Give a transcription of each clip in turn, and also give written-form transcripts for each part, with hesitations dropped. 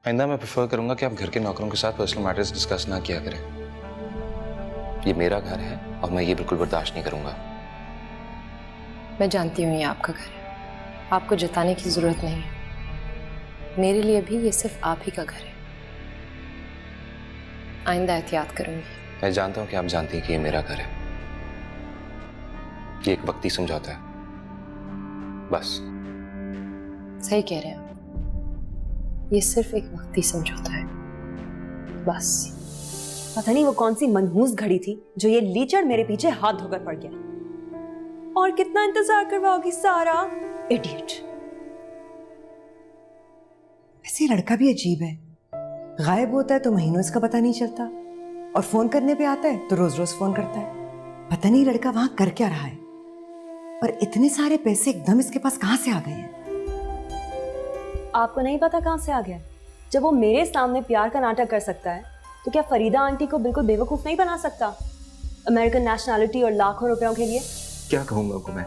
आइंदा मैं प्रेफर करूंगा कि आप घर के नौकरों के साथ पर्सनल मैटर्स डिस्कस ना किया करें। ये मेरा घर है और मैं ये बिल्कुल बर्दाश्त नहीं करूंगा। मैं जानती हूँ ये आपका घर है, आपको जताने की जरूरत नहीं है। मेरे लिए भी ये सिर्फ आप ही का घर है। आइंदा एहतियात करूंगी। मैं जानता हूँ कि आप जानती हैं कि ये मेरा घर है। ये एक वक्ती समझौता है, बस। सही कह रहे हैं आप, ये सिर्फ एक वक्ती समझौता है, बस। पता नहीं वो कौन सी मनहूस घड़ी थी जो ये लीचड़ मेरे पीछे हाथ धोकर पड़ गया। और कितना इंतजार करवाओगी सारा, इडियट। ऐसे लड़का भी अजीब है, गायब होता है तो महीनों इसका पता नहीं चलता, और फोन करने पे आता है तो रोज रोज फोन करता है। पता नहीं लड़का वहां कर क्या रहा है, और इतने सारे पैसे एकदम इसके पास कहां से आ गए हैं। आपको नहीं पता कहां से आ गया? जब वो मेरे सामने प्यार का नाटक कर सकता है तो क्या फरीदा आंटी को बिल्कुल बेवकूफ नहीं बना सकता? अमेरिकन नेशनैलिटी और लाखों रुपयों के लिए। क्या कहूंगा उनको मैं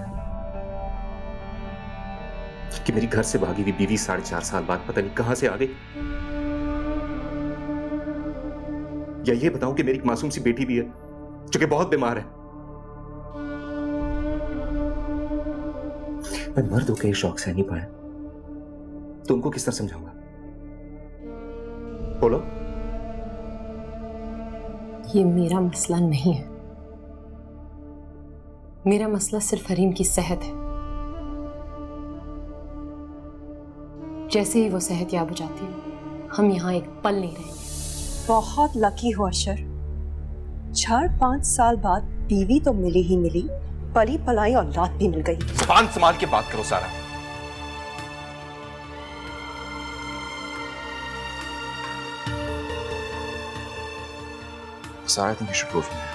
कि मेरी घर से भागी हुई बीवी 4.5 साल बाद पता नहीं कहां से आ गई। या ये बताऊं कि मेरी एक मासूम सी बेटी भी है जो कि बहुत बीमार है। मैं मर्द होकर ये शौक सह नहीं पाया तो उनको किस तरह समझाऊंगा? बोलो। ये मेरा मसला नहीं है। मेरा मसला सिर्फ हरीम की सेहत है। जैसे ही वो सेहत याब हो जाती है, हम यहां एक पल नहीं रहेंगे। बहुत लकी हो अशर, 4-5 साल बाद बीवी तो मिली ही मिली, पली पलाई औलाद भी मिल गई। जुबान संभाल के बात करो सारा। सारा, I think you should go from here.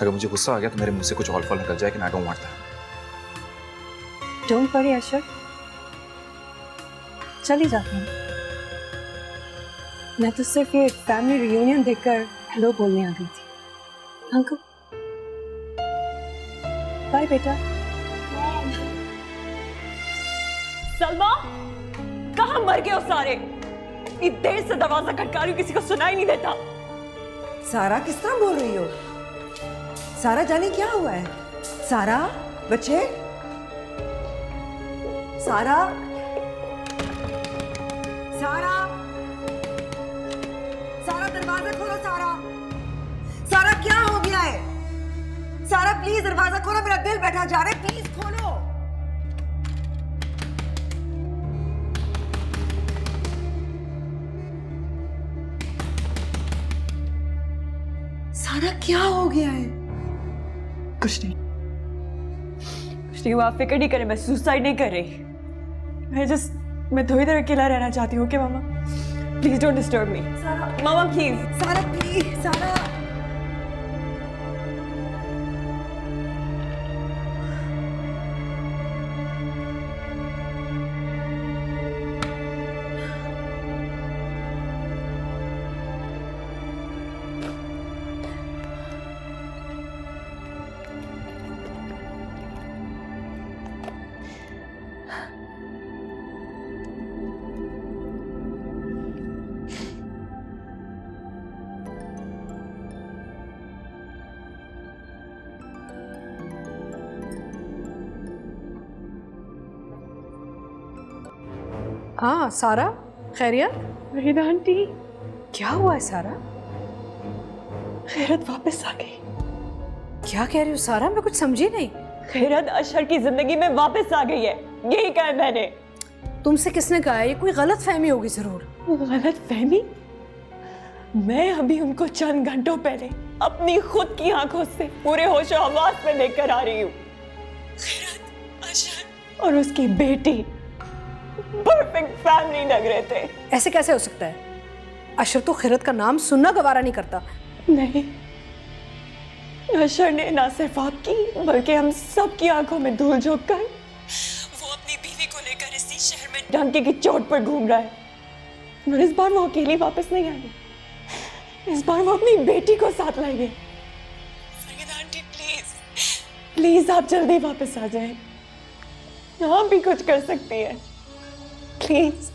अगर मुझे गुस्सा आ गया तो मेरे मुंह से कुछ और फल निकल जाए कि I don't want that. Don't worry अशर, चली जाती हूँ। मैं तो सिर्फ ये फैमिली रियूनियन देखकर हेलो बोलने आ गई थी। अंकल बाय बेटा। सलमा, कहाँ मर गए हो सारे? इतनी देर से दरवाजा खटका रही हूं, किसी को सुनाई नहीं देता। सारा किस तरह बोल रही हो? सारा जाने क्या हुआ है? सारा बच्चे, सारा, सारा, सारा दरवाजा खोलो। सारा, सारा क्या हो गया है? सारा प्लीज दरवाजा खोलो, मेरा दिल बैठा जा रहा है, प्लीज खोलो। सारा क्या हो गया है? कुछ नहीं हुआ, आप फिक्र नहीं करें, मैं सुसाइड नहीं कर रही। मैं थोड़ी देर अकेला रहना चाहती हूँ। Okay mama, please don't disturb me. Mama please. सारा प्लीज, सारा। हाँ सारा, खैरियत? वहीदा आंटी, क्या हुआ है सारा? खैरत वापस आ गई। क्या कह रही हो सारा? मैं कुछ समझी नहीं। खैरत अशर की जिंदगी में वापस आ गई है, यही कहा मैंने। तुमसे किसने कहा? ये कोई गलत फहमी होगी जरूर। गलत फहमी? मैं अभी उनको चंद घंटों पहले अपनी खुद की आंखों से पूरे होशो हवास में देखकर आ रही हूँ। खैरत, अशर और उसकी बेटी परफेक्ट फैमिली लग रहे थे। ऐसे कैसे हो सकता है? अशर तो खैरत का नाम सुनना गवारा नहीं करता। नहीं, अशर ने ना सिर्फ आपकी बल्कि हम सब की आंखों में धूल झोंक कर वो अपनी बीवी को लेकर इसी शहर में डंके की चोट पर घूम रहा है। और इस बार वो अकेली वापस नहीं आएगी, इस बार वो अपनी बेटी को साथ लाएंगे। फरीदा आंटी प्लीज, प्लीज आप जल्दी वापस आ जाएं। आप भी कुछ कर सकती है, प्लीज।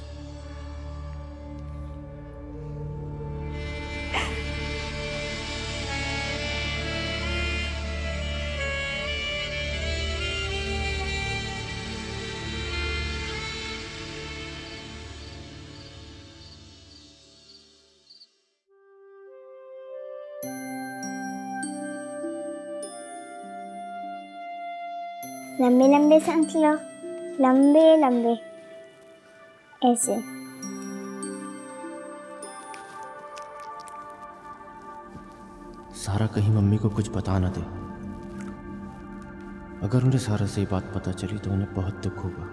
लंबे लंबे सांस लो, लंबे लंबे, ऐसे। सारा कहीं मम्मी को कुछ बता ना दे। अगर उन्हें सारा से बात पता चली तो उन्हें बहुत दुख होगा।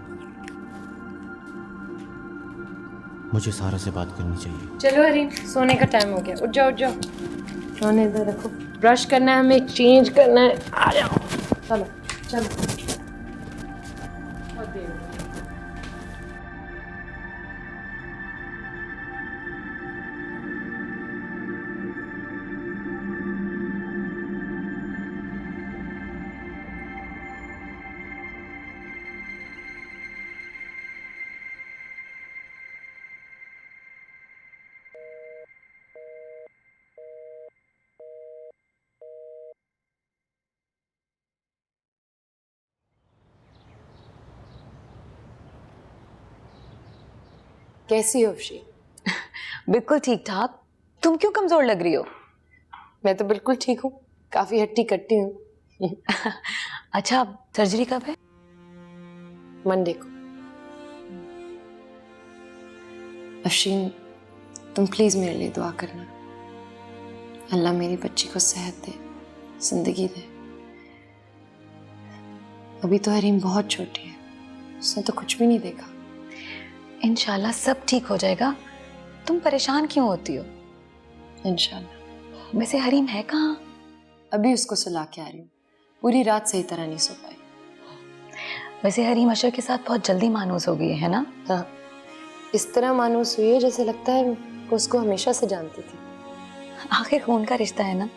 मुझे सारा से बात करनी चाहिए। चलो हरीम, सोने का टाइम हो गया, उठ जाओ उठ जाओ। सोने इधर रखो, ब्रश करना है हमें, चेंज करना है, आ जाओ। चलो चलो। बहुत देर हो गई। कैसी हो अफशी? बिल्कुल ठीक ठाक। तुम क्यों कमजोर लग रही हो? मैं तो बिल्कुल ठीक हूँ, काफी हट्टी कट्टी हूँ। अच्छा, सर्जरी कब है? मंडे को। अफशीन, तुम प्लीज मेरे लिए दुआ करना। अल्लाह मेरी बच्ची को सेहत दे, जिंदगी दे। अभी तो हरीम बहुत छोटी है, उसने तो कुछ भी नहीं देखा। इंशाल्लाह सब ठीक हो जाएगा। तुम परेशान क्यों होती हो? इंशाल्लाह। वैसे हरीम है कहाँ? अभी उसको सुला के आ रही हूँ, पूरी रात सही तरह नहीं सो पाई। वैसे हरीम अशर के साथ बहुत जल्दी मानूस हो गई है ना? हाँ, इस तरह मानूस हुई है जैसे लगता है वो उसको हमेशा से जानती थी। आखिर खून का रिश्ता है ना,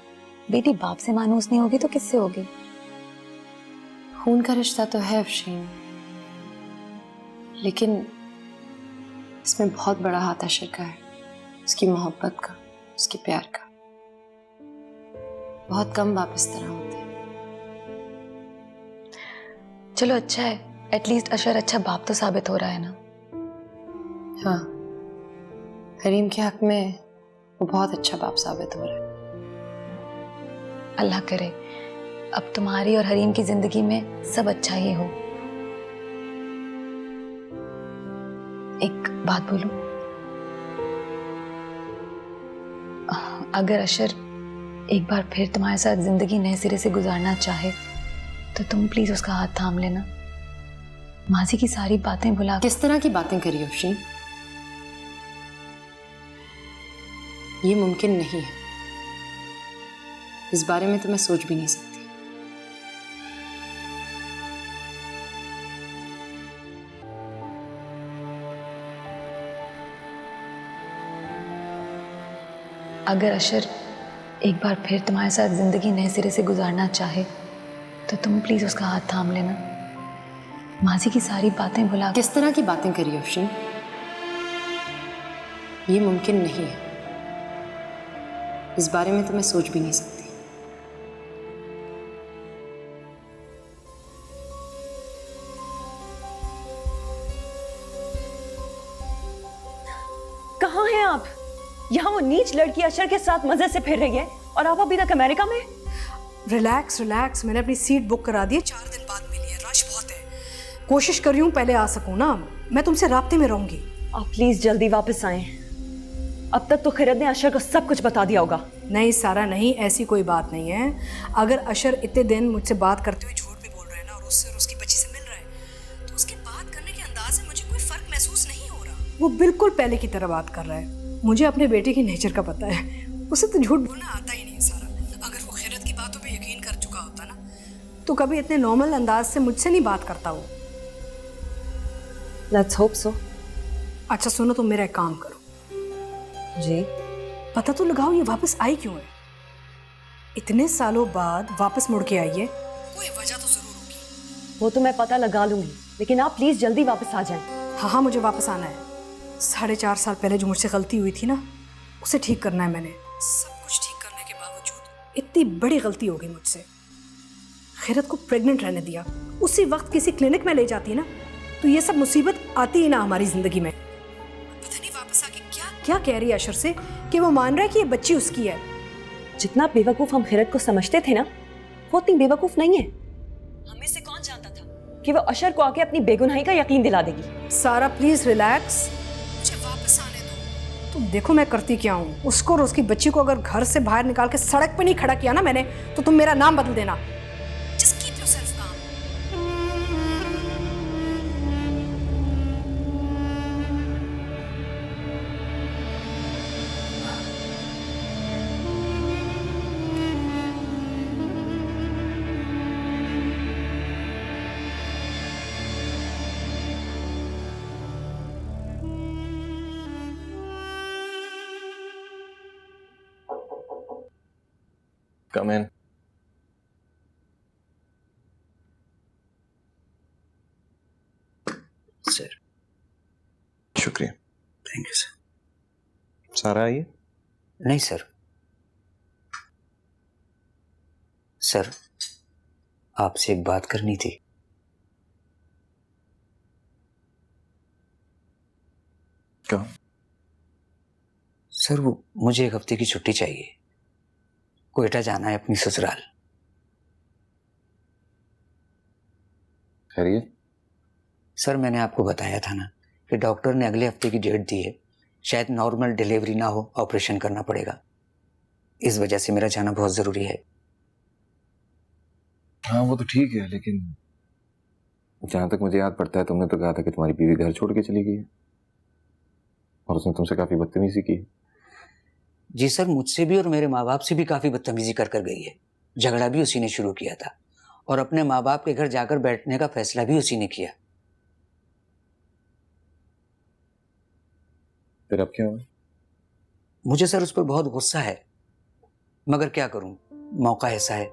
बेटी बाप से मानूस नहीं होगी तो किससे होगी? खून का रिश्ता तो है अफशीन, लेकिन इसमें बहुत बड़ा हाथ अशर का है, उसकी मोहब्बत का, उसके प्यार का। बहुत कम बाप इस तरह होते हैं। चलो अच्छा है, एटलीस्ट अशर अच्छा बाप तो साबित हो रहा है ना। हाँ, हरीम के हक में वो बहुत अच्छा बाप साबित हो रहा है। अल्लाह करे अब तुम्हारी और हरीम की जिंदगी में सब अच्छा ही हो। एक बात बोलूं, अगर अशर एक बार फिर तुम्हारे साथ जिंदगी नए सिरे से गुजारना चाहे तो तुम प्लीज उसका हाथ थाम लेना। माजी की सारी बातें भुला। किस तरह की बातें करी अफशीन? ये मुमकिन नहीं है, इस बारे में तो मैं सोच भी नहीं सकती। अगर अशर एक बार फिर तुम्हारे साथ जिंदगी नए सिरे से गुजारना चाहे तो तुम प्लीज उसका हाथ थाम लेना। माजी की सारी बातें भुला। किस तरह की बातें करी अफशीन? ये मुमकिन नहीं है, इस बारे में तो मैं सोच भी नहीं सकती। कहाँ हैं आप? यहाँ वो नीच लड़की अशर के साथ मजे से फिर रही है और आप अभी तक अमेरिका में? रिलैक्स रिलैक्स, मैंने अपनी सीट बुक करा दी है, 4 दिन बाद मिली है। रश बहुत है, कोशिश कर रही हूँ पहले आ सकूँ ना। मैं तुमसे राब्ते में रहूंगी। आप प्लीज जल्दी वापस आएं। अब तक तो खिरत ने अशर को सब कुछ बता दिया होगा। नहीं सारा नहीं, ऐसी कोई बात नहीं है। अगर अशर इतने दिन मुझसे बात करते हुए झूठ भी बोल रहे हैं ना और उससे और उसकी बच्ची से मिल रहा है तो उसके बात करने के अंदाज से मुझे कोई फर्क महसूस नहीं हो रहा। वो बिल्कुल पहले की तरह बात कर रहा है। मुझे अपने बेटे की नेचर का पता है, उसे तो झूठ बोलना आता ही नहीं सारा। अगर वो खिरत की बातों पे यकीन कर चुका होता ना तो कभी इतने नॉर्मल अंदाज से मुझसे नहीं बात करता वो। Let's hope so. अच्छा सुनो, तुम मेरा एक काम करो जी। पता तो लगाओ ये वापस आई क्यों है? इतने सालों बाद वापस मुड़ के आई है, कोई वजह तो जरूर होगी। वो तो मैं पता लगा लूंगी, लेकिन आप प्लीज जल्दी वापस आ जाएं। हाँ हाँ, मुझे वापस आना है। 4.5 साल पहले जो मुझसे गलती हुई थी ना, उसे ठीक करना है मैंने। सब कुछ ठीक करने के बावजूद इतनी बड़ी गलती हो गई मुझसे। खैरत को प्रेग्नेंट रहने दिया, उसी वक्त किसी क्लिनिक में ले जाती ना तो ये सब मुसीबत आती ही ना हमारी जिंदगी में। पता नहीं वापस आके क्या क्या कह रही है अशर से कि वो मान रहा है कि ये बच्ची उसकी है। जितना बेवकूफ हम खिरत को समझते थे ना, वो उतनी बेवकूफ नहीं है। हमें से कौन जानता था कि वो अशर को आके अपनी बेगुनाही का यकीन दिला देगी। सारा प्लीज रिलैक्स, मुझे वापस आने दो। तुम देखो मैं करती क्या हूँ। उसको और उसकी बच्ची को अगर घर से बाहर निकाल के सड़क पे नहीं खड़ा किया ना मैंने, तो तुम मेरा नाम बदल देना। जस्ट कीप योरसेल्फ काम। Come in. सर। शुक्रिया। Thank you sir. सारा आइए। नहीं सर। सर, आपसे एक बात करनी थी। क्या? सर, वो मुझे 1 हफ्ते की छुट्टी चाहिए। कोयटा जाना है अपनी ससुराल। खैरियत? सर, मैंने आपको बताया था ना कि डॉक्टर ने अगले हफ्ते की डेट दी है। शायद नॉर्मल डिलीवरी ना हो, ऑपरेशन करना पड़ेगा। इस वजह से मेरा जाना बहुत ज़रूरी है। हाँ वो तो ठीक है, लेकिन जहां तक मुझे याद पड़ता है तुमने तो कहा था कि तुम्हारी बीवी घर छोड़ के चली गई है और उसने तुमसे काफी बदतमीजी की। जी सर, मुझसे भी और मेरे माँ बाप से भी काफ़ी बदतमीजी कर गई है। झगड़ा भी उसी ने शुरू किया था और अपने माँ बाप के घर जाकर बैठने का फैसला भी उसी ने किया। फिर अब क्या हुआ? मुझे सर उस पर बहुत गुस्सा है, मगर क्या करूं, मौका ऐसा है,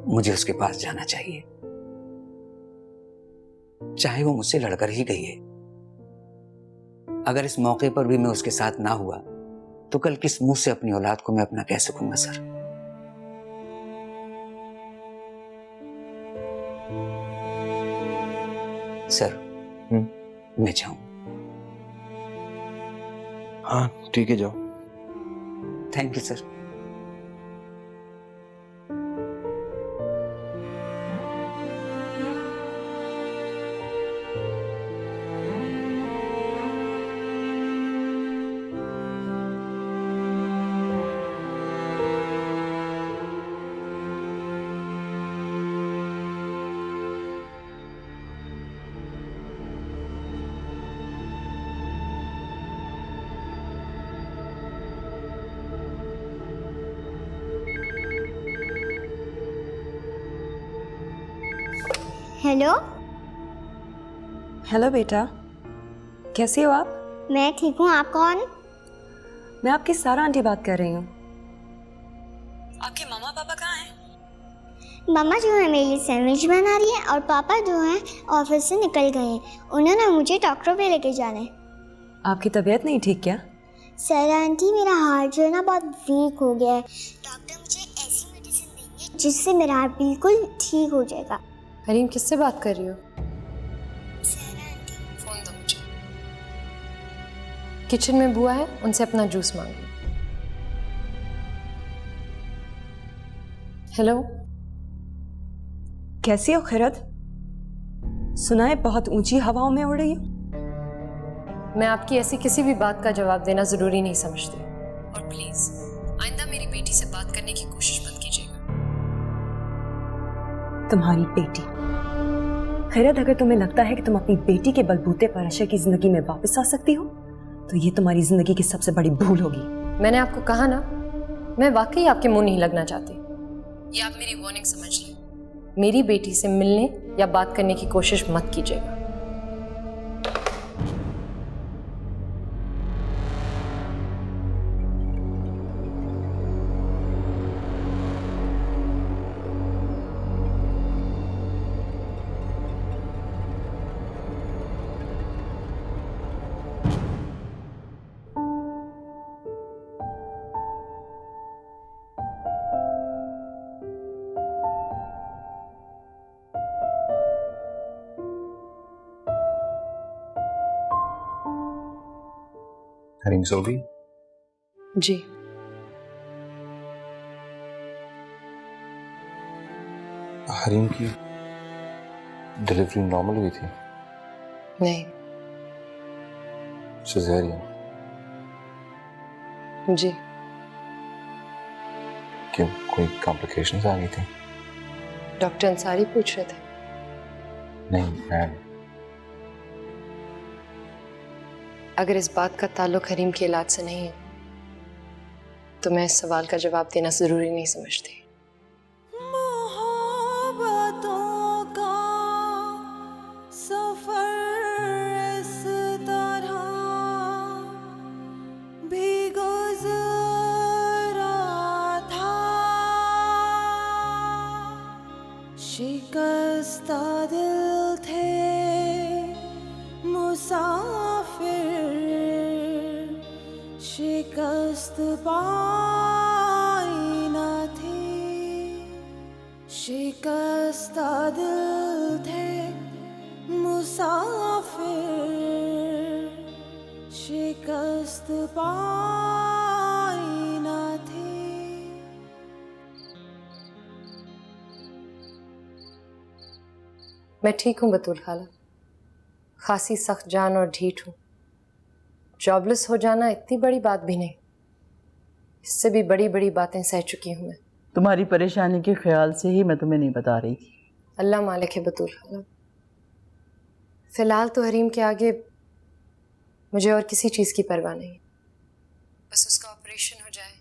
मुझे उसके पास जाना चाहिए, चाहे वो मुझसे लड़कर ही गई है। अगर इस मौके पर भी मैं उसके साथ ना हुआ तो कल किस मुंह से अपनी औलाद को मैं अपना कह सकूंगा सर। सर, मैं जाऊं? हाँ ठीक है, जाओ। Thank you sir. Hello. Hello बेटा, कैसे हो आप? मैं ठीक हूँ, आप कौन? मैं आपकी सारा आंटी बात कर रही हूँ। आपके मम्मा पापा कहाँ हैं? मम्मा जो है मेरे लिए सैंडविच बना रही है और पापा जो है ऑफिस से निकल गए हैं। उन्होंने मुझे डॉक्टर पे लेके जाना है। आपकी तबीयत नहीं ठीक क्या? सर आंटी, मेरा हार्ट जो है ना बहुत वीक हो गया है। डॉक्टर मुझे ऐसी मेडिसिन देंगे जिससे मेरा हार्ट बिल्कुल ठीक हो जाएगा। हरीम, किससे बात कर रही हो? Sir aunty. फोन दो मुझे। किचन में बुआ है, उनसे अपना जूस मांग लो। हेलो, कैसी हो खैरत? सुना है बहुत ऊंची हवाओं में उड़ रही हो। मैं आपकी ऐसी किसी भी बात का जवाब देना जरूरी नहीं समझती। और प्लीज आइंदा मेरी बेटी से बात करने की कोशिश मत कीजिएगा। तुम्हारी बेटी? खैरत, अगर तुम्हें लगता है कि तुम अपनी बेटी के बलबूते पर अशर की जिंदगी में वापस आ सकती हो तो ये तुम्हारी जिंदगी की सबसे बड़ी भूल होगी। मैंने आपको कहा ना, मैं वाकई आपके मुंह नहीं लगना चाहती। ये आप मेरी वार्निंग समझ लें। मेरी बेटी से मिलने या बात करने की कोशिश मत कीजिएगा। हरीम सो गई? जी। हरीम की डिलीवरी नॉर्मल हुई थी? नहीं, सिजेरियन? जी। क्यों, कोई कॉम्प्लिकेशंस आ गई थी? डॉक्टर अंसारी पूछ रहे थे। नहीं, मैं अगर इस बात का ताल्लुक हरीम के इलाज से नहीं है तो मैं इस सवाल का जवाब देना जरूरी नहीं समझती। शिकस्ता दिल थे मुसाफिर, शिकस्त पाई न थी। शिकस्ता दिल थे मुसाफिर, शिकस्त पाई न थी। मैं ठीक हूँ बतूल खाला, खासी सख्त जान और ढीठ हूँ। जॉबलेस हो जाना इतनी बड़ी बात भी नहीं, इससे भी बड़ी बड़ी बातें सह चुकी हूँ मैं। तुम्हारी परेशानी के ख्याल से ही मैं तुम्हें नहीं बता रही थी। अल्लाह मालिक है बतूल खाला, फिलहाल तो हरीम के आगे मुझे और किसी चीज़ की परवाह नहीं। बस उसका ऑपरेशन हो जाए,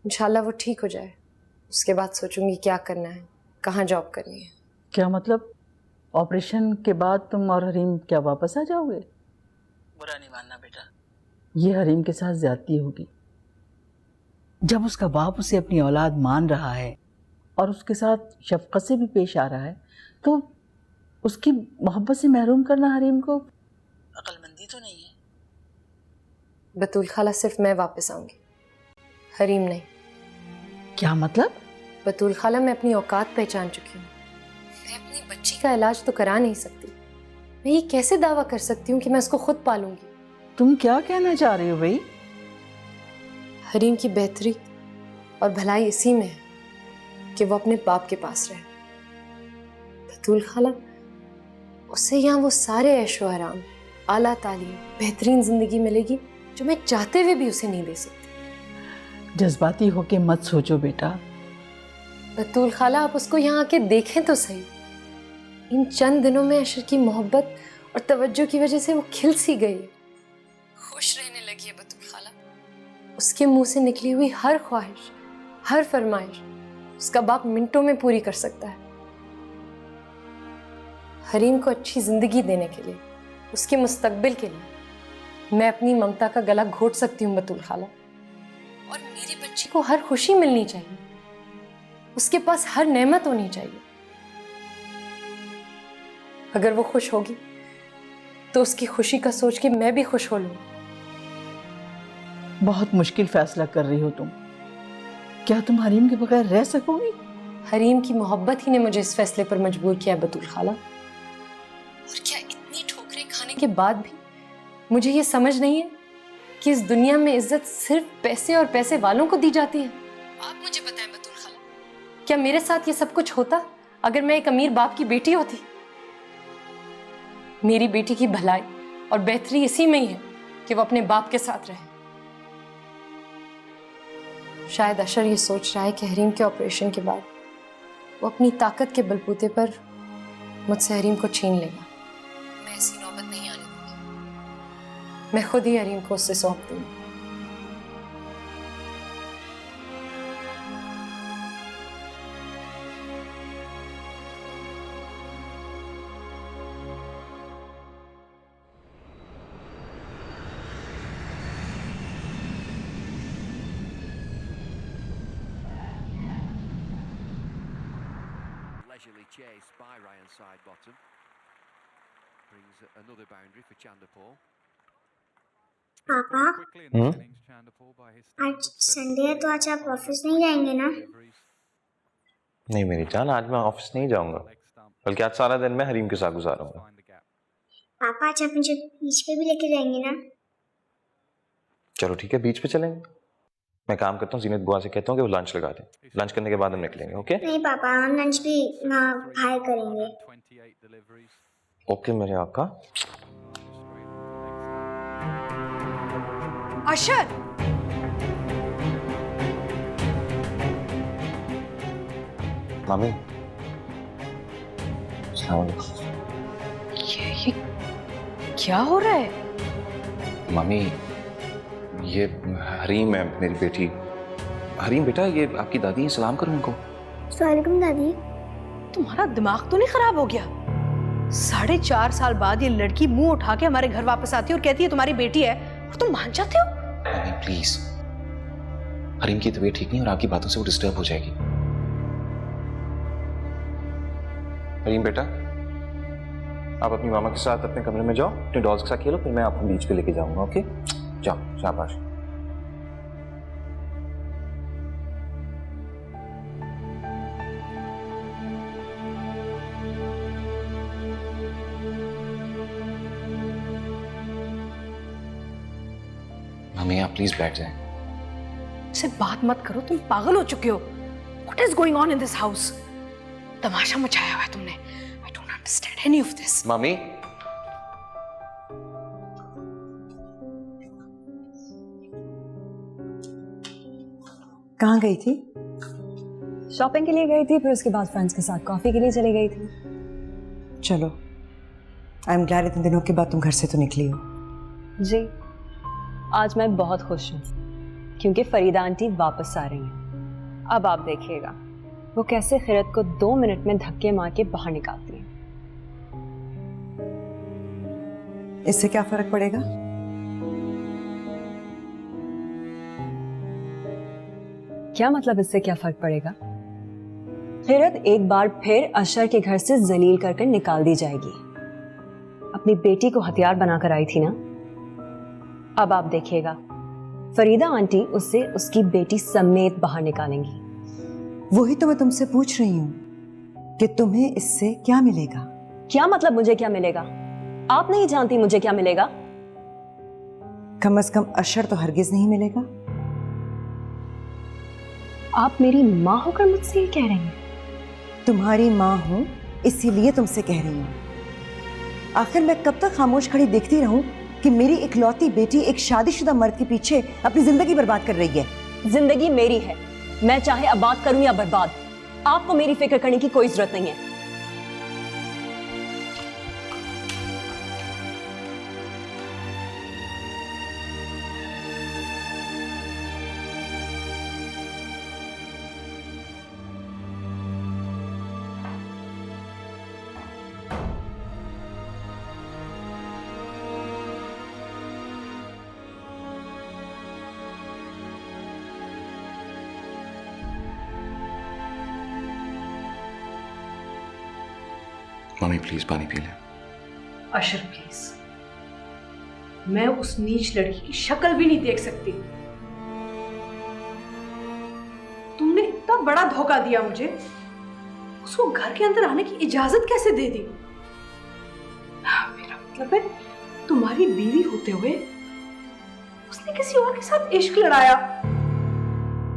इंशाल्लाह वो ठीक हो जाए, उसके बाद सोचूंगी क्या करना है, कहाँ जॉब करनी है। क्या मतलब, ऑपरेशन के बाद तुम और हरीम क्या वापस आ जाओगे? बुरा नहीं मानना बेटा, ये हरीम के साथ ज्यादती होगी। जब उसका बाप उसे अपनी औलाद मान रहा है और उसके साथ शफकत से भी पेश आ रहा है, तो उसकी मोहब्बत से महरूम करना हरीम को अक्लमंदी तो नहीं है। बतूल खाला, सिर्फ मैं वापस आऊंगी, हरीम नहीं। क्या मतलब? बतूल खाला, मैं अपनी औकात पहचान चुकी हूँ। मैं अपनी बच्ची का इलाज तो करा नहीं सकती, मैं ये कैसे दावा कर सकती हूँ कि मैं उसको खुद पालूंगी? तुम क्या कहना चाह रही हो भाई? हरीम की बेहतरी और भलाई इसी में है कि वो अपने बाप के पास रहे। बतूल खाला, उससे यहाँ वो सारे ऐशो आराम, आला तालीम, बेहतरीन जिंदगी मिलेगी जो मैं चाहते हुए भी उसे नहीं दे सकती। जज्बाती होके मत सोचो बेटा। बतूल खाला, आप उसको यहाँ आके देखें तो सही। इन चंद दिनों में अशर की मोहब्बत और तवज्जो की वजह से वो खिल सी गई है, खुश रहने लगी है। बतूल खाला, उसके मुंह से निकली हुई हर ख्वाहिश, हर फरमाइश उसका बाप मिनटों में पूरी कर सकता है। हरीम को अच्छी जिंदगी देने के लिए, उसके मुस्तकबिल के लिए मैं अपनी ममता का गला घोट सकती हूँ बतूल खाला। और मेरी बच्ची को हर खुशी मिलनी चाहिए, उसके पास हर नेमत होनी चाहिए। अगर वो खुश होगी तो उसकी खुशी का सोच के मैं भी खुश हो लूंगी। बहुत मुश्किल फैसला कर रही हो तुम। क्या तुम हरीम के बगैर रह सकोगी? हरीम की मोहब्बत ही ने मुझे इस फैसले पर मजबूर किया बतूल खाला। और क्या इतनी ठोकरें खाने के बाद भी मुझे ये समझ नहीं है कि इस दुनिया में इज्जत सिर्फ पैसे और पैसे वालों को दी जाती है? आप मुझे बताएं बतूल खाला, क्या मेरे साथ ये सब कुछ होता अगर मैं एक अमीर बाप की बेटी होती? मेरी बेटी की भलाई और बेहतरी इसी में ही है कि वो अपने बाप के साथ रहे। शायद अशर ये सोच रहा है कि हरीम के ऑपरेशन के बाद वो अपनी ताकत के बलबूते पर मुझसे हरीम को छीन लेगा। मैं ऐसी नौबत नहीं आने दूंगी, मैं खुद ही हरीम को उससे सौंप दूंगी। Chased by Ryan Sidebottom, brings another boundary for Chanderpaul. पापा, आज संडे है तो आज आप ऑफिस नहीं जाएंगे ना? नहीं मेरी जान, आज मैं ऑफिस नहीं जाऊंगा, बल्कि आज सारा दिन मैं हरीम के साथ गुजारूंगा। पापा, आज आप मुझे बीच पे भी लेके जाएंगे ना? चलो ठीक है, बीच पे चलेंगे। मैं काम करता हूँ, जीनत बुआ से कहता हूँ कि वो लंच लगा दें। लंच करने के बाद हम निकलेंगे, ओके? नहीं पापा, हम लंच भी वहाँ बाहर करेंगे। deliveries. ओके मेरे आका। अशर, मामी ये क्या हो रहा है? मामी ये हरीम है मेरी बेटी। हरीम बेटा, ये आपकी दादी है, सलाम करो उनको। सलाम दादी। तुम्हारा दिमाग तो नहीं खराब हो गया? 4.5 साल बाद ये लड़की मुंह उठा के हमारे घर वापस आती है और कहती है तुम्हारी बेटी है, और तुम मान जाते हो? मामी प्लीज, हरीम की तबीयत ठीक नहीं और आपकी बातों से वो डिस्टर्ब हो जाएगी। हरीम बेटा, आप अपनी मामा के साथ अपने कमरे में जाओ, अपने डॉल्स के साथ खेलो, फिर मैं आपको बीच पे लेके जाऊंगा। ओके, जाओ, शाबाश। मामी आप प्लीज बैठ जाएं। से बात मत करो, तुम पागल हो चुके हो। What is going on in this house? तमाशा मचाया हुआ है तुमने। I don't understand any of this. मामी कहाँ गई थी? शॉपिंग के लिए गई थी, फिर उसके बाद फ्रेंड्स के साथ कॉफी के लिए चली गई थी। चलो, आई एम ग्लैड इतने दिनों के बाद तुम घर से तो निकली हो। जी, आज मैं बहुत खुश हूँ क्योंकि फरीदा आंटी वापस आ रही हैं। अब आप देखिएगा वो कैसे खिरत को 2 मिनट में धक्के मार के बाहर निकालती हैं। इससे क्या फर्क पड़ेगा? क्या मतलब इससे क्या फर्क पड़ेगा? खिरत एक बार फिर अशर के घर से जलील कर निकाल दी जाएगी। अपनी बेटी को हथियार बनाकर आई थी ना, अब आप देखिएगा फरीदा आंटी उससे उसकी बेटी समेत बाहर निकालेंगी। वही तो मैं तुमसे पूछ रही हूँ कि तुम्हें इससे क्या मिलेगा? क्या मतलब मुझे क्या मिलेगा? आप नहीं जानती मुझे क्या मिलेगा? कम से कम अशर तो हरगिज नहीं मिलेगा। आप मेरी माँ होकर मुझसे ये कह रही हैं? तुम्हारी माँ हूं इसीलिए तुमसे कह रही हूँ। आखिर मैं कब तक खामोश खड़ी देखती रहूं कि मेरी इकलौती बेटी एक शादीशुदा मर्द के पीछे अपनी जिंदगी बर्बाद कर रही है? जिंदगी मेरी है, मैं चाहे आबाद करूं या बर्बाद, आपको मेरी फिक्र करने की कोई जरूरत नहीं है। मामी प्लीज पानी पी ले। अशर प्लीज, मैं उस नीच लड़की की शक्ल भी नहीं देख सकती। तुमने इतना बड़ा धोखा दिया मुझे, उसको घर के अंदर आने की इजाजत कैसे दे दी? मेरा मतलब है तुम्हारी बीवी होते हुए उसने किसी और के साथ इश्क लड़ाया।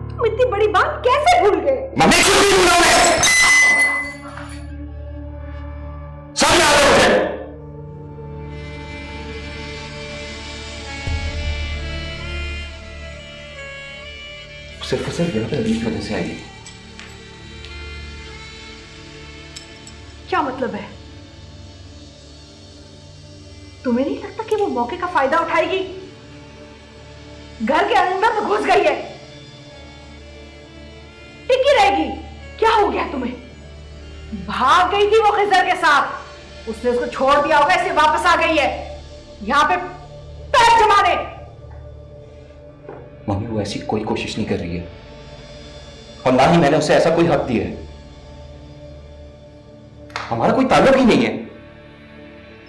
तुम इतनी बड़ी बात कैसे भूल गए? मम्मी कुछ नहीं भूला मैं। सब याद है मुझे। सिर्फ और सिर्फ यहाँ पे हरीम की वजह से आई है। क्या मतलब है? तुम्हें नहीं लगता कि वो मौके का फायदा उठाएगी? घर के अंदर तो घुस गई है, टिकी रहेगी। क्या हो गया तुम्हें? भाग गई थी वो खिजर के साथ, उसने उसको छोड़ दिया होगा, इसलिए वापस आ गई है यहां पे पैर जमाने। मम्मी वो ऐसी कोई कोशिश नहीं कर रही है और ना ही मैंने उसे ऐसा कोई हक दिया है। हमारा कोई ताल्लुक ही नहीं है।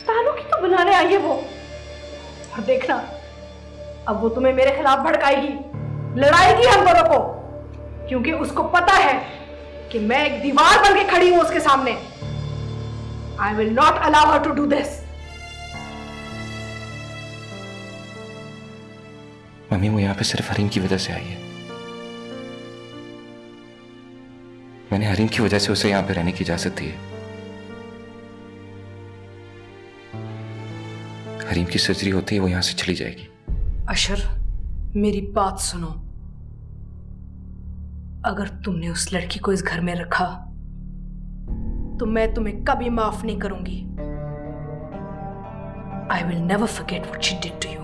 ताल्लुक ही तो बनाने आई है वो। और देखना, अब वो तुम्हें मेरे खिलाफ भड़काएगी, लड़ाएगी हम दोनों को, क्योंकि उसको पता है कि मैं एक दीवार बन के खड़ी हूं उसके सामने। I will not allow her to do this. Mummy वो यहाँ पे सिर्फ हरीम की वजह से आई है। मैंने हरीम की वजह से उसे यहाँ पे रहने की इजाजत दी है। हरीम की सर्जरी होती है वो यहां से चली जाएगी। अशर, मेरी बात सुनो। अगर तुमने उस लड़की को इस घर में रखा तो मैं तुम्हें कभी माफ नहीं करूंगी। I will never forget what she did to you.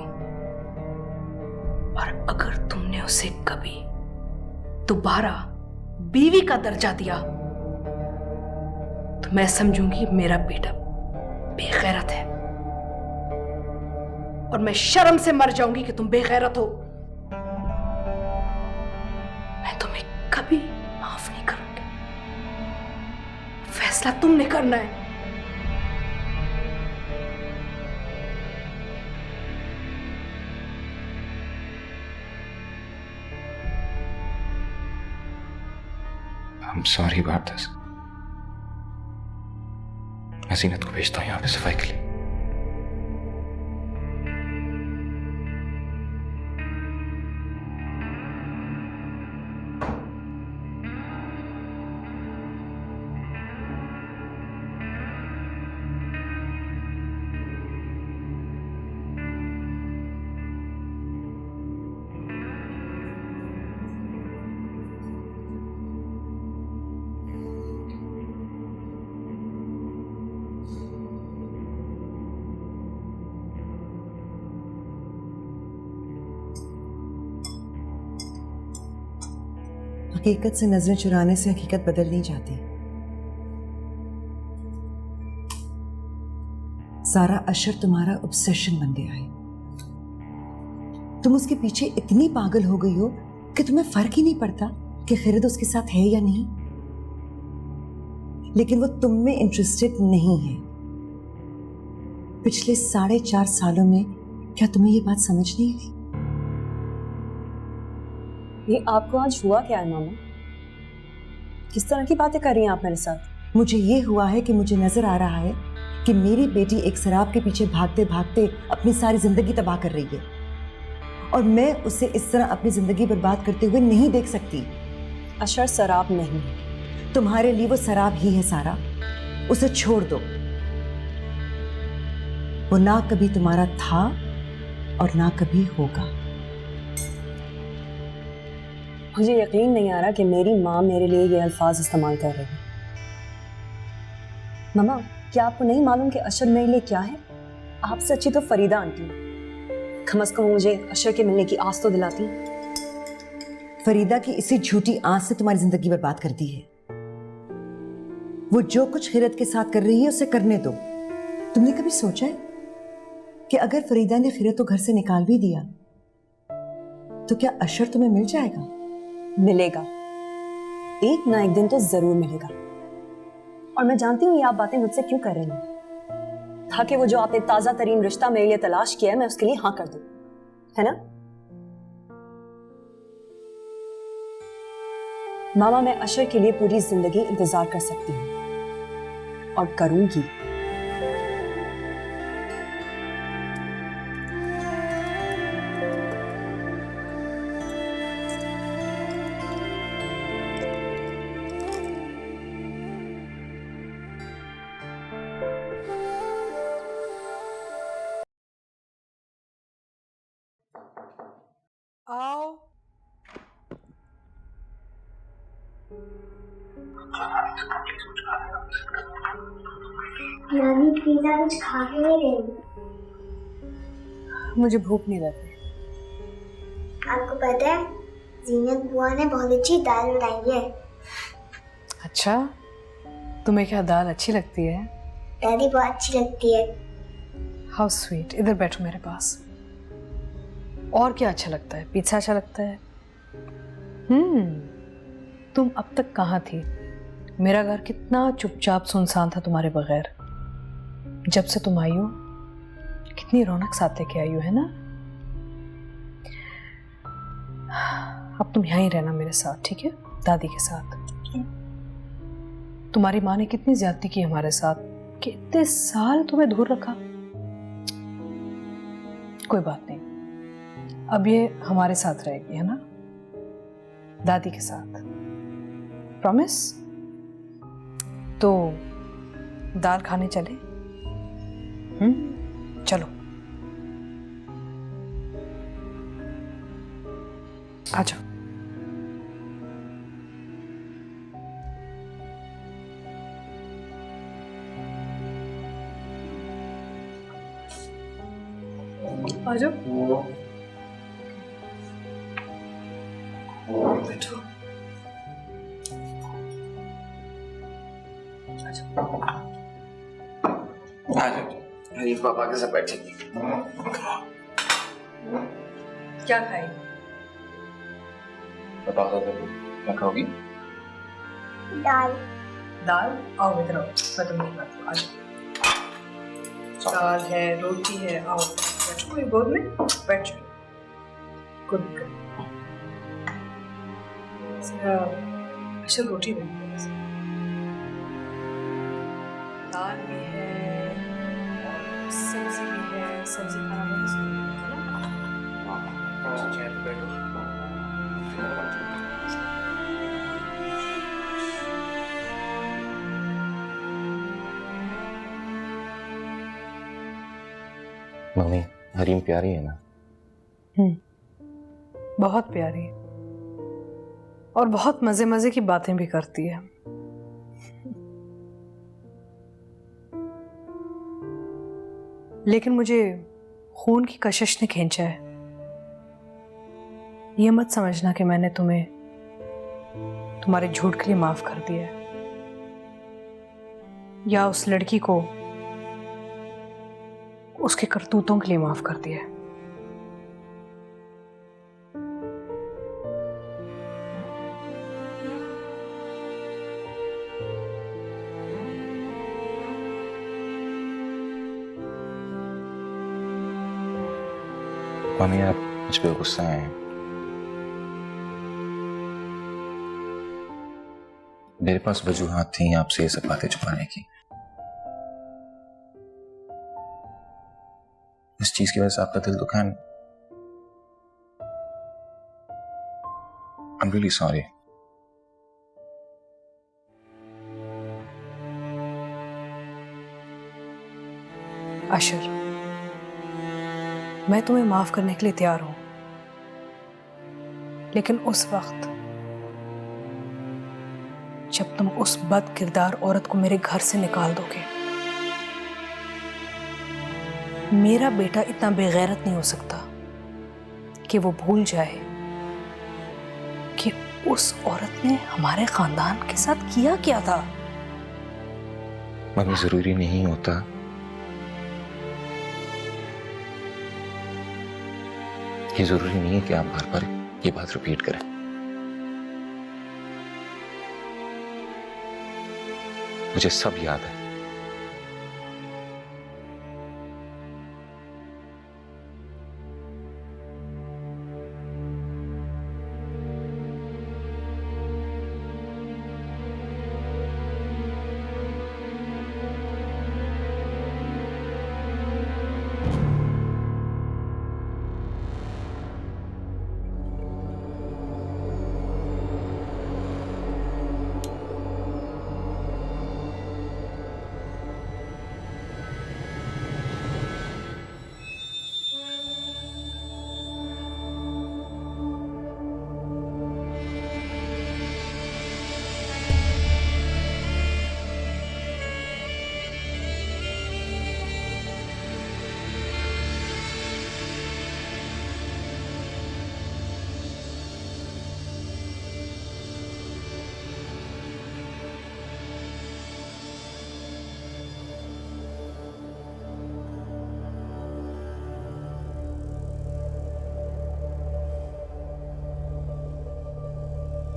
और अगर तुमने उसे कभी दोबारा बीवी का दर्जा दिया तो मैं समझूंगी मेरा बेटा बेगैरत है, और मैं शर्म से मर जाऊंगी कि तुम बेगैरत हो। मैं तुम्हें कभी माफ नहीं करूंगी। फैसला तुमने करना है। I'm sorry about this। मैं जीनत को भेजता हूं यहां पे सफाई के लिए। हकीकत से नजरें चुराने से हकीकत बदल नहीं जाती। सारा, अशर तुम्हारा ऑब्सेशन बन गया है। तुम उसके पीछे इतनी पागल हो गई हो कि तुम्हें फर्क ही नहीं पड़ता कि खैरियत उसके साथ है या नहीं। लेकिन वो तुम में इंटरेस्टेड नहीं है। पिछले 4.5 सालों में क्या तुम्हें ये बात समझ नहीं आई? ये आपको आज हुआ क्या है मामा? किस तरह की बातें कर रही हैं आप मेरे साथ? मुझे ये हुआ है कि मुझे नजर आ रहा है कि मेरी बेटी एक शराब के पीछे भागते भागते अपनी सारी जिंदगी तबाह कर रही है, और मैं उसे इस तरह अपनी जिंदगी बर्बाद करते हुए नहीं देख सकती। अशर शराब नहीं है। तुम्हारे लिए वो शराब ही है सारा। उसे छोड़ दो। वो ना कभी तुम्हारा था और ना कभी होगा। मुझे यकीन नहीं आ रहा कि मेरी माँ मेरे लिए ये अल्फाज इस्तेमाल कर रही है। मम्मा, क्या आपको नहीं मालूम कि अशर मेरे लिए क्या है? आपसे अच्छी तो फरीदा आंटी है। कम से कम मुझे अशर के मिलने की आस तो दिलाती। फरीदा की इसी झूठी आस से तुम्हारी जिंदगी बर्बाद कर दी है। वो जो कुछ खैरियत के साथ कर रही है उसे करने दो। तुमने कभी सोचा है कि अगर फरीदा ने खैरियत को घर से निकाल भी दिया तो क्या अशर तुम्हें मिल जाएगा? मिलेगा, एक ना एक दिन तो जरूर मिलेगा। और मैं जानती हूँ ये आप बातें मुझसे क्यों कर रही हैं, ताकि वो जो आपने ताजा तरीन रिश्ता मेरे लिए तलाश किया है मैं उसके लिए हाँ कर दूं, है ना? मामा, मैं अशर के लिए पूरी जिंदगी इंतजार कर सकती हूँ और करूंगी। आओ। नानी प्लीज आप कुछ खा के नहीं गई? मुझे भूख नहीं लगती। आपको पता है जीनत बुआ ने बहुत अच्छी दाल बनाई है। अच्छा, तुम्हें क्या दाल अच्छी लगती है? दादी बहुत अच्छी लगती है। How sweet. इधर बैठो मेरे पास। और क्या अच्छा लगता है? पिज़्ज़ा अच्छा लगता है? तुम अब तक कहाँ थी? मेरा घर कितना चुपचाप सुनसान था तुम्हारे बगैर। जब से तुम आई हो कितनी रौनक साथ लेके आई हो, है ना? अब तुम यहीं रहना मेरे साथ, ठीक है? दादी के साथ। तुम्हारी माँ ने कितनी ज्यादती की हमारे साथ कि इतने साल तुम्हें दूर रखा। कोई बात नहीं, अब ये हमारे साथ रहेगी, है ना? दादी के साथ। प्रॉमिस? तो दाल खाने चले? चलो आ जाओ। आ जाओ, बैठो। हरीम पापा के साथ बैठेगी। क्या खाएगी? बता दो क्या खाओगी? दाल। दाल? आओ इधर आओ, मैं तुम्हें खिलाती हूँ। आ जाओ। दाल है, रोटी है, आओ बैठो मेरी गोद में, बैठ जाओ। गुड। अच्छा रोटी बनी है, दाल भी है, सब्जी भी है। सब्जी खाना बहुत चाय पे बैठो। मम्मी, हरीम प्यारी है ना? बहुत प्यारी है और बहुत मजे मजे की बातें भी करती है। लेकिन मुझे खून की कशिश ने खींचा है। ये मत समझना कि मैंने तुम्हें तुम्हारे झूठ के लिए माफ कर दिया है या उस लड़की को उसके करतूतों के लिए माफ कर दिया है। मम्मी, आप मुझ पे गुस्सा हैं। मेरे पास वजूहात थी आपसे ये सब बातें छुपाने की। इस चीज की वजह से आपका दिल दुखा है। I'm really sorry. अशर, मैं तुम्हें माफ करने के लिए तैयार हूं, लेकिन उस वक्त जब तुम उस बद किरदार औरत को मेरे घर से निकाल दोगे। मेरा बेटा इतना बेगैरत नहीं हो सकता कि वो भूल जाए कि उस औरत ने हमारे खानदान के साथ किया क्या था। मम्मी, जरूरी नहीं होता ये जरूरी नहीं है कि आप बार बार ये बात रिपीट करें। मुझे सब याद है।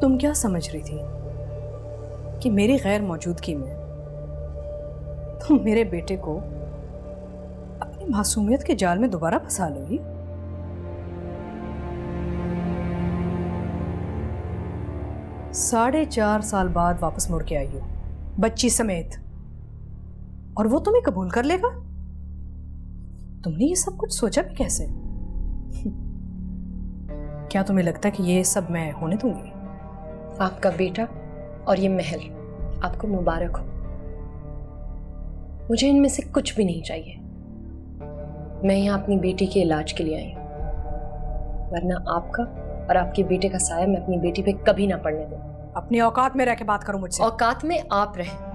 तुम क्या समझ रही थी कि मेरी गैर मौजूदगी में तुम मेरे बेटे को अपनी मासूमियत के जाल में दोबारा फंसा लोगी? साढ़े 4 साल बाद वापस मुड़ के आई हो, बच्ची समेत, और वो तुम्हें कबूल कर लेगा? तुमने ये सब कुछ सोचा भी कैसे? क्या तुम्हें लगता है कि ये सब मैं होने दूंगी? आपका बेटा और ये महल आपको मुबारक हो। मुझे इनमें से कुछ भी नहीं चाहिए। मैं यहाँ अपनी बेटी के इलाज के लिए आई हूँ, वरना आपका और आपके बेटे का साया मैं अपनी बेटी पे कभी ना पड़ने दूँ। अपनी औकात में रह के बात करो मुझसे। औकात में आप रहे।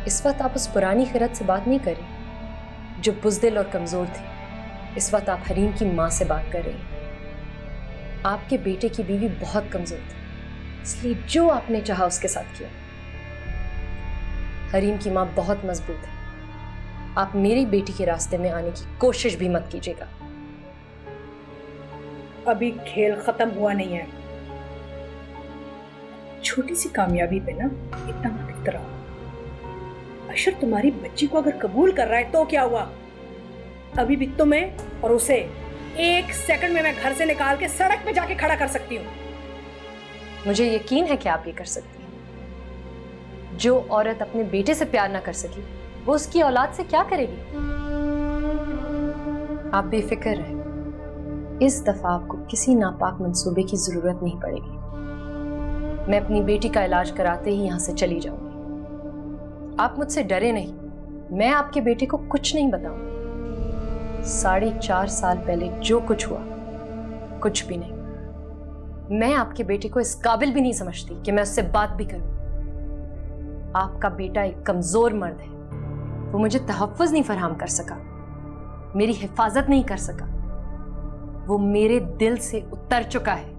इस वक्त आप उस पुरानी खिरत से बात नहीं कर रही जो बुज़दिल और कमजोर थी। इस वक्त आप हरीम की माँ से बात कर रही हैं। आपके बेटे की बीवी बहुत कमजोर थी, इसलिए जो आपने चाहा उसके साथ किया। हरीम की माँ बहुत मजबूत है। आप मेरी बेटी के रास्ते में आने की कोशिश भी मत कीजिएगा। अभी खेल खत्म हुआ नहीं है। छोटी सी कामयाबी पे ना इतना मत इतराओ। अशर तुम्हारी बच्ची को अगर कबूल कर रहा है तो क्या हुआ? अभी भी तुम्हें और उसे 1 सेकंड में मैं घर से निकाल के सड़क पे जाके खड़ा कर सकती हूँ। मुझे यकीन है कि आप ये कर सकती हैं। जो औरत अपने बेटे से प्यार ना कर सकी वो उसकी औलाद से क्या करेगी? आप बेफिक्र रहें। इस दफा आपको किसी नापाक मंसूबे की जरूरत नहीं पड़ेगी। मैं अपनी बेटी का इलाज कराते ही यहां से चली जाऊंगी। आप मुझसे डरे नहीं, मैं आपके बेटे को कुछ नहीं बताऊंगी। 4.5 साल पहले जो कुछ हुआ कुछ भी नहीं। मैं आपके बेटे को इस काबिल भी नहीं समझती कि मैं उससे बात भी करूं। आपका बेटा एक कमजोर मर्द है। वो मुझे तहफ़्फ़ुज़ नहीं फराहम कर सका, मेरी हिफाजत नहीं कर सका। वो मेरे दिल से उतर चुका है।